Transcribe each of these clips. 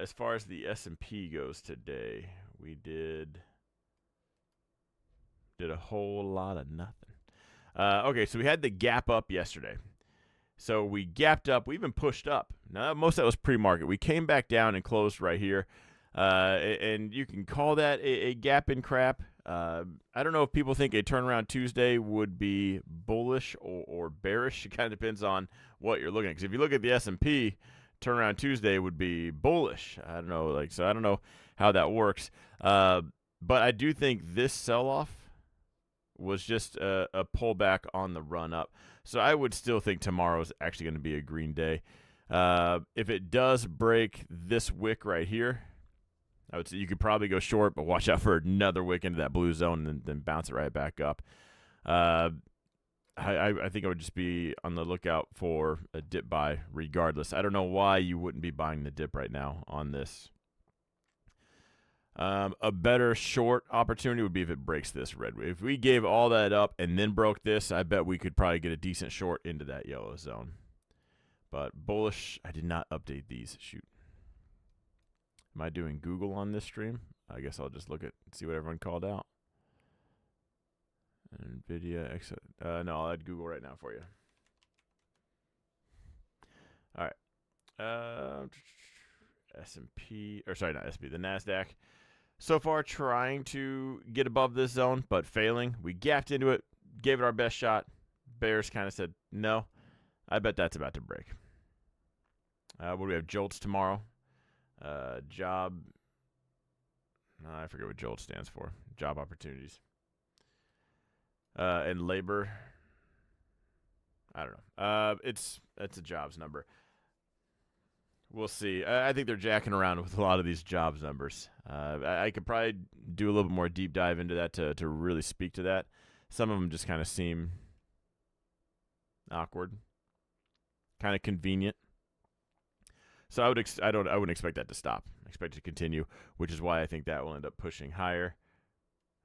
As far as the S&P goes today, we did a whole lot of nothing. Okay, so we had the gap up yesterday. So we gapped up. We even pushed up. Now, most of that was pre-market. We came back down and closed right here. And you can call that a gap in crap. I don't know if people think a turnaround Tuesday would be bullish or bearish. It kind of depends on what you're looking at. Because if you look at the S&P, turnaround Tuesday would be bullish. I don't know. So I don't know how that works. But I do think this sell-off was just a pullback on the run up. So I would still think tomorrow is actually going to be a green day. If it does break this wick right here, I would say you could probably go short, but watch out for another wick into that blue zone and then bounce it right back up. I think I would just be on the lookout for a dip buy regardless. I don't know why you wouldn't be buying the dip right now on this. A better short opportunity would be if it breaks this red. If we gave all that up and then broke this, I bet we could probably get a decent short into that yellow zone. But bullish, I did not update these. Shoot. Am I doing Google on this stream? I guess I'll just look at see what everyone called out. NVIDIA, no, I'll add Google right now for you. All right. S&P, or sorry, not S&P, the NASDAQ. So far, trying to get above this zone, but failing. We gapped into it, gave it our best shot. Bears kind of said no. I bet that's about to break. What do we have? JOLTS tomorrow. Job. I forget what JOLT stands for. Job opportunities. And labor. I don't know. It's a jobs number. We'll see. I think they're jacking around with a lot of these jobs numbers. I could probably do a little bit more deep dive into that to really speak to that. Some of them just kind of seem awkward, kind of convenient. So I wouldn't expect that to stop. I expect it to continue, which is why I think that will end up pushing higher.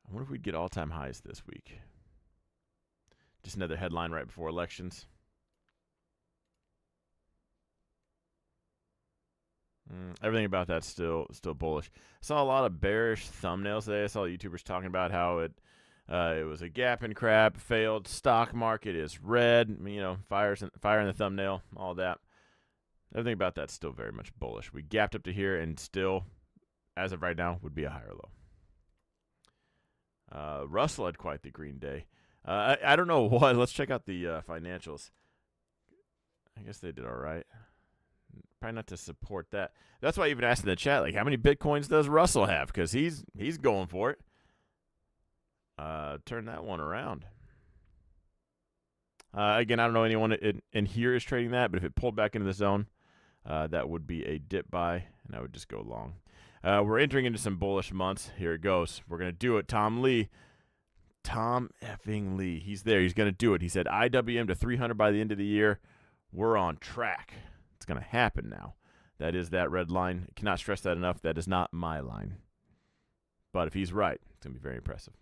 I wonder if we'd get all-time highs this week. Just another headline right before elections. Everything about that's still bullish. I saw a lot of bearish thumbnails today. I saw YouTubers talking about how it was a gap and crap, failed. Stock market is red. Fire in the thumbnail, all that. Everything about that's still very much bullish. We gapped up to here and still, as of right now, would be a higher low. Russell had quite the green day. I don't know what. Let's check out the financials. I guess they did all right. Probably not to support that. That's why I even asked in the chat, like, how many Bitcoins does Russell have? Because he's going for it. Turn that one around. Again, I don't know anyone in here is trading that, but if it pulled back into the zone, that would be a dip buy, and I would just go long. We're entering into some bullish months. Here it goes. We're going to do it. Tom effing Lee. He's there. He's going to do it. He said IWM to 300 by the end of the year. We're on track. It's going to happen now. That is that red line. I cannot stress that enough. That is not my line. But if he's right, it's going to be very impressive.